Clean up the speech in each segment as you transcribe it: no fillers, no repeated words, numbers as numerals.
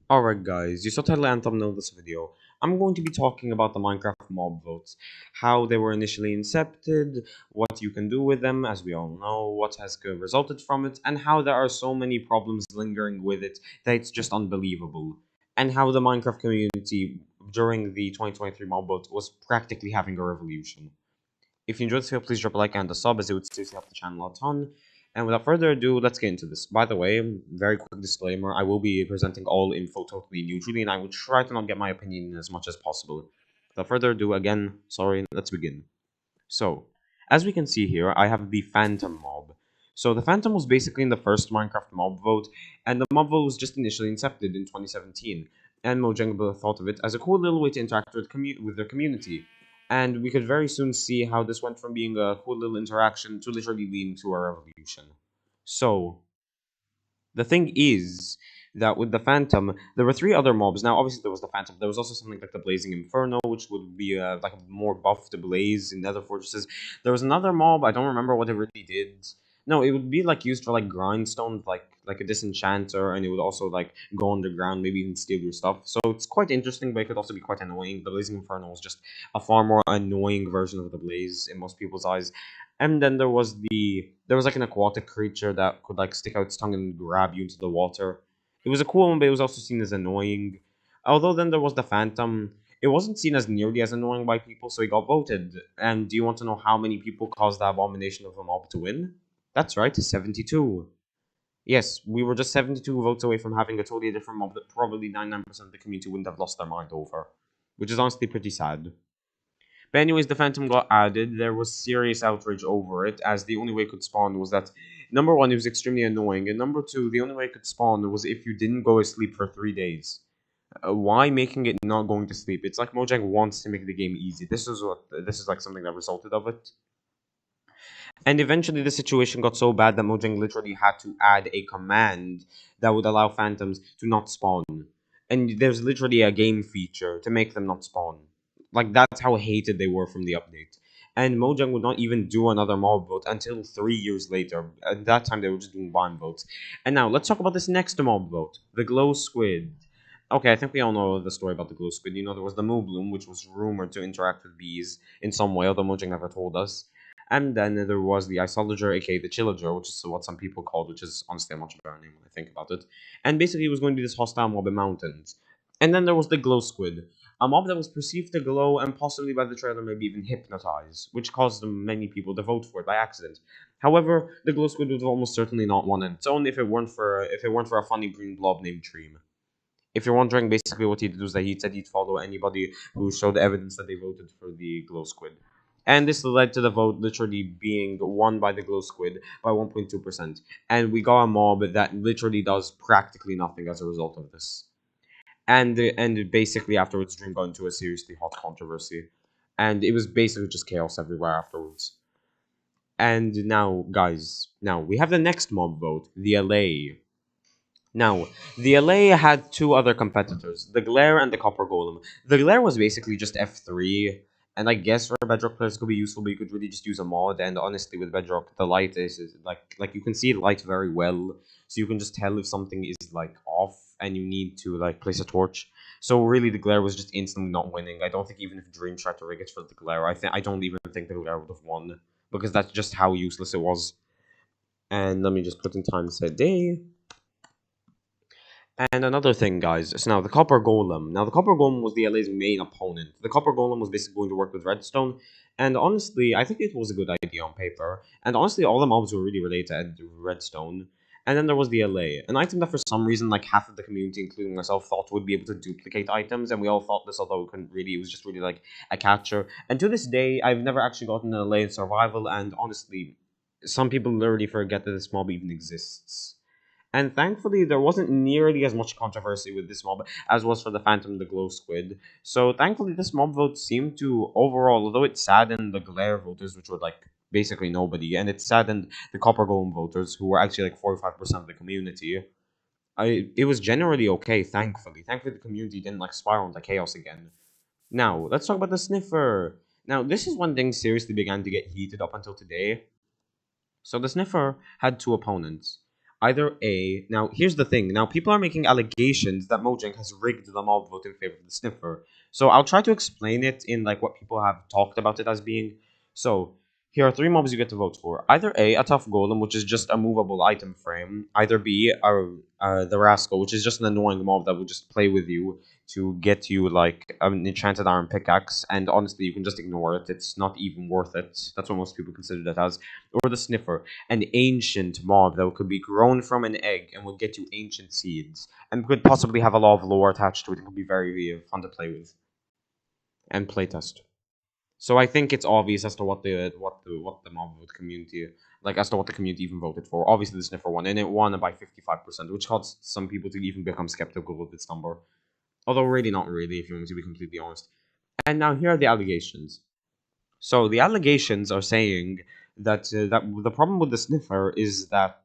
Alright guys, you saw title and thumbnail of this video. I'm going to be talking about the Minecraft mob votes, how they were initially incepted, what you can do with them, as we all know, what has resulted from it, and how there are so many problems lingering with it that it's just unbelievable. And how the Minecraft community during the 2023 mob vote was practically having a revolution. If you enjoyed this video, please drop a like and a sub as it would seriously help the channel a ton. And without further ado, let's get into this. By the way, very quick disclaimer, I will be presenting all info totally neutrally and I will try to not get my opinion in as much as possible. Without further ado, again, sorry, let's begin. So, as we can see here, I have the Phantom mob. So the Phantom was basically in the first Minecraft mob vote, and the mob vote was just initially incepted in 2017, and Mojang thought of it as a cool little way to interact with their community. And we could very soon see how this went from being a cool little interaction to literally leading to a revolution. So, the thing is that with the Phantom, there were three other mobs. Now, obviously, there was the Phantom. There was also something like the Blazing Inferno, which would be like a more buff to Blaze in Nether Fortresses. There was another mob. I don't remember what it really did. No, it would be like used for like grindstone, like a disenchanter, and it would also like go underground, maybe even steal your stuff. So it's quite interesting, but it could also be quite annoying. The Blazing Inferno was just a far more annoying version of the Blaze in most people's eyes. And then there was like an aquatic creature that could like stick out its tongue and grab you into the water. It was a cool one, but it was also seen as annoying. Although then there was the Phantom. It wasn't seen as nearly as annoying by people, so he got voted. And do you want to know how many people caused the abomination of a mob to win? That's right, 72. Yes, we were just 72 votes away from having a totally different mob that probably 99% of the community wouldn't have lost their mind over. Which is honestly pretty sad. But anyways, the Phantom got added. There was serious outrage over it, as the only way it could spawn was that number one, it was extremely annoying, and number two, the only way it could spawn was if you didn't go to sleep for 3 days. Why making it not going to sleep? It's like Mojang wants to make the game easy. This is like something that resulted of it. And eventually, the situation got so bad that Mojang literally had to add a command that would allow phantoms to not spawn. And there's literally a game feature to make them not spawn. Like, that's how hated they were from the update. And Mojang would not even do another mob vote until 3 years later. At that time, they were just doing one votes. And now, let's talk about this next mob vote, the Glow Squid. Okay, I think we all know the story about the Glow Squid. You know, there was the Moo Bloom, which was rumored to interact with bees in some way, although Mojang never told us. And then there was the Isolager, aka the Chillager, which is what some people called, which is honestly a much better name when I think about it. And basically, it was going to be this hostile mob in mountains. And then there was the Glow Squid, a mob that was perceived to glow and possibly by the trailer maybe even hypnotize, which caused many people to vote for it by accident. However, the Glow Squid would have almost certainly not won on its own if it weren't for a funny green blob named Dream. If you're wondering, basically what he did was that he said he'd follow anybody who showed evidence that they voted for the Glow Squid. And this led to the vote literally being won by the Glow Squid by 1.2%. And we got a mob that literally does practically nothing as a result of this. And basically afterwards, Dream got into a seriously hot controversy. And it was basically just chaos everywhere afterwards. And now, guys, now we have the next mob vote, the LA. Now, the LA had two other competitors, the Glare and the Copper Golem. The Glare was basically just F3, and I guess for Bedrock players could be useful, but you could really just use a mod. And honestly, with Bedrock, the light is like you can see the light very well, so you can just tell if something is like off, and you need to like place a torch. So really, the Glare was just instantly not winning. I don't think even if Dream tried to rig it for the Glare, I don't even think the Glare would have won because that's just how useless it was. And let me just put in time set day. And another thing, guys, so now the Copper Golem. Now, the Copper Golem was the LA's main opponent. The Copper Golem was basically going to work with Redstone, and honestly, I think it was a good idea on paper. And honestly, all the mobs were really related to Redstone. And then there was the LA, an item that for some reason, like half of the community, including myself, thought would be able to duplicate items, and we all thought this, although it couldn't really, it was just really like a catcher. And to this day, I've never actually gotten an LA in survival, and honestly, some people literally forget that this mob even exists. And thankfully, there wasn't nearly as much controversy with this mob as was for the Phantom the Glow Squid. So thankfully, this mob vote seemed to overall, although it saddened the Glare voters, which were like basically nobody, and it saddened the Copper Golem voters, who were actually like 45% of the community. It was generally okay, thankfully. Thankfully, the community didn't like spiral into chaos again. Now, let's talk about the Sniffer. Now, this is when things seriously began to get heated up until today. So the Sniffer had two opponents. Either A, now here's the thing. Now people are making allegations that Mojang has rigged the mob vote in favor of the sniffer. So I'll try to explain it in like what people have talked about it as being. So here are three mobs you get to vote for. Either A, a tough golem, which is just a movable item frame. Either B, the rascal, which is just an annoying mob that will just play with you to get you like an enchanted iron pickaxe. And honestly, you can just ignore it. It's not even worth it. That's what most people consider that as. Or the sniffer, an ancient mob that could be grown from an egg and will get you ancient seeds and could possibly have a lot of lore attached to it. It could be very fun to play with and playtest. So I think it's obvious as to what the mob vote community like as to what the community even voted for. Obviously, the sniffer won, and it won by 55%, which caused some people to even become skeptical of its number. Although, really, not really, if you want me to be completely honest. And now here are the allegations. So the allegations are saying that the problem with the sniffer is that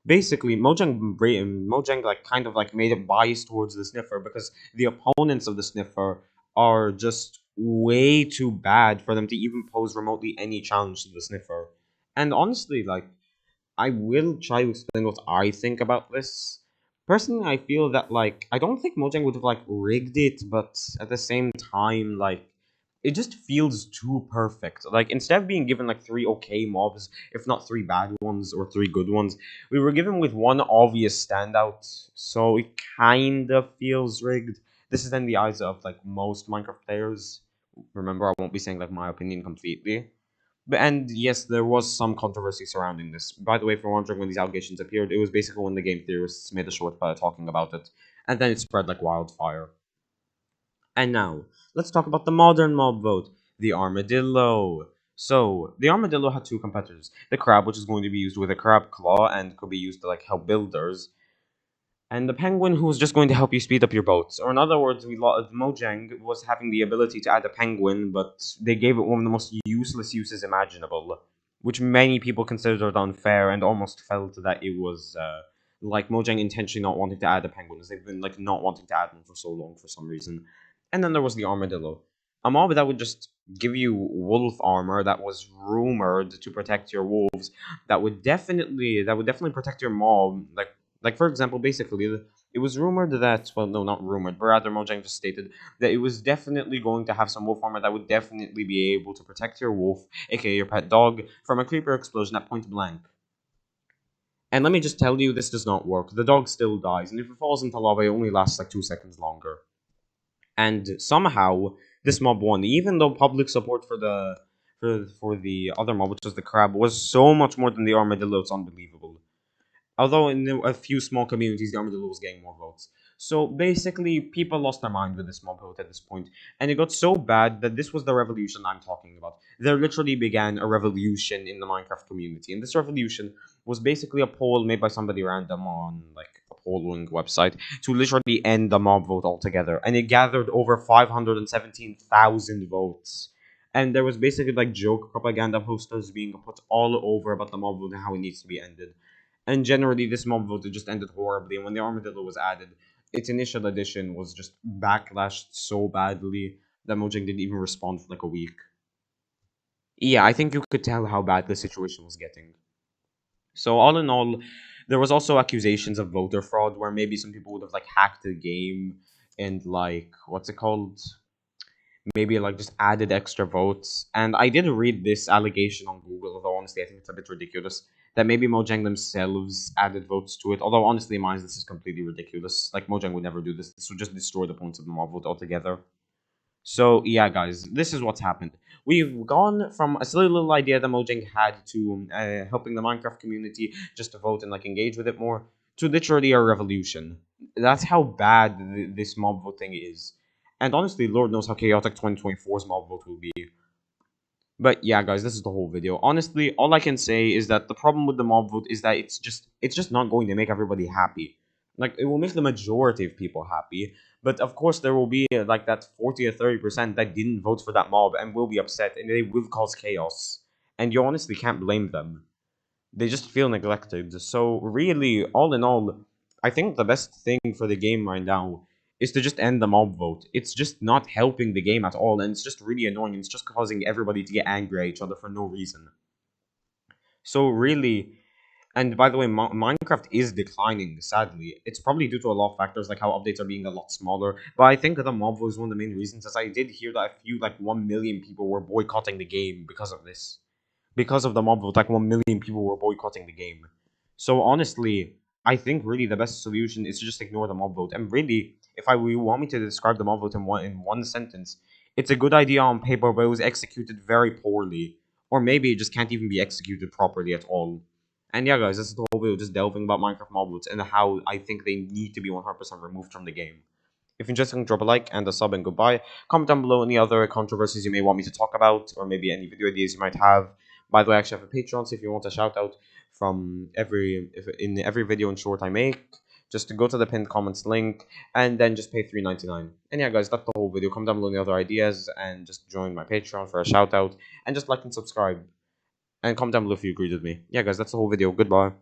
basically Mojang like kind of like made a bias towards the sniffer because the opponents of the sniffer are just way too bad for them to even pose remotely any challenge to the sniffer. And honestly, like I will try to explain what I think about this. Personally, I feel that like I don't think Mojang would have like rigged it, but at the same time, like it just feels too perfect. Like instead of being given like three okay mobs, if not three bad ones or three good ones, we were given with one obvious standout. So it kind of feels rigged. This is in the eyes of like most Minecraft players. Remember, I won't be saying like my opinion completely. And yes, there was some controversy surrounding this. By the way, for wondering when these allegations appeared, it was basically when the game theorists made a short talking about it, and then it spread like wildfire. And now, let's talk about the modern mob vote, the armadillo. So, the armadillo had two competitors. The crab, which is going to be used with a crab claw and could be used to like help builders, and the penguin who was just going to help you speed up your boats. Or in other words, Mojang was having the ability to add a penguin, but they gave it one of the most useless uses imaginable, which many people considered unfair and almost felt that it was like Mojang intentionally not wanting to add a penguin, as they've been like not wanting to add one for so long for some reason. And then there was the armadillo, a mob that would just give you wolf armor that was rumored to protect your wolves. That would definitely protect your mob, like for example, basically, it was rumored that well, no, not rumored, but rather Mojang just stated that it was definitely going to have some wolf armor that would definitely be able to protect your wolf, aka your pet dog, from a creeper explosion at point blank. And let me just tell you, this does not work. The dog still dies, and if it falls into lava, it only lasts like 2 seconds longer. And somehow this mob won, even though public support for the other mob, which was the crab, was so much more than the armadillo. It's unbelievable. Although in a few small communities, the armadillo was getting more votes. So basically, people lost their mind with this mob vote at this point, and it got so bad that this was the revolution I'm talking about. There literally began a revolution in the Minecraft community, and this revolution was basically a poll made by somebody random on like a polling website to literally end the mob vote altogether, and it gathered over 517,000 votes. And there was basically like joke propaganda posters being put all over about the mob vote and how it needs to be ended. And generally, this mob vote just ended horribly. And when the armadillo was added, its initial edition was just backlashed so badly that Mojang didn't even respond for like a week. Yeah, I think you could tell how bad the situation was getting. So all in all, there was also accusations of voter fraud, where maybe some people would have like hacked the game and like what's it called? Maybe like just added extra votes. And I did read this allegation on Google, although honestly I think it's a bit ridiculous. That maybe Mojang themselves added votes to it. Although honestly, in this is completely ridiculous. Like Mojang would never do this. This would just destroy the points of the mob vote altogether. So yeah, guys, this is what's happened. We've gone from a silly little idea that Mojang had to helping the Minecraft community just to vote and like engage with it more, to literally a revolution. That's how bad this mob voting is. And honestly, Lord knows how chaotic 2024's mob vote will be. But yeah, guys, this is the whole video. Honestly, all I can say is that the problem with the mob vote is that it's just not going to make everybody happy. Like it will make the majority of people happy, but of course there will be like that 40 or 30% that didn't vote for that mob and will be upset and they will cause chaos. And you honestly can't blame them. They just feel neglected. So really, all in all, I think the best thing for the game right now is to just end the mob vote. It's just not helping the game at all, and it's just really annoying. It's just causing everybody to get angry at each other for no reason. So really, And by the way, Minecraft is declining, sadly. It's probably due to a lot of factors, like how updates are being a lot smaller. But I think the mob was one of the main reasons, as I did hear that a few, like 1 million people were boycotting the game because of this. Because of the mob vote, like 1 million people were boycotting the game. So honestly, I think really the best solution is to just ignore the mob vote. And really, if I you want me to describe the mob vote in one sentence, it's a good idea on paper, but it was executed very poorly. Or maybe it just can't even be executed properly at all. And yeah, guys, this is the whole video just delving about Minecraft mob votes and how I think they need to be 100% removed from the game. If you're interested, drop a like and a sub and goodbye. Comment down below any other controversies you may want me to talk about, or maybe any video ideas you might have. By the way, I actually have a Patreon, so if you want a shout out from in every video and short I make, just to go to the pinned comments link and then just pay $3.99. And yeah, guys, that's the whole video. Comment down below any other ideas and just join my Patreon for a shout out and just like and subscribe and comment down below if you agreed with me. Yeah, guys, that's the whole video. Goodbye.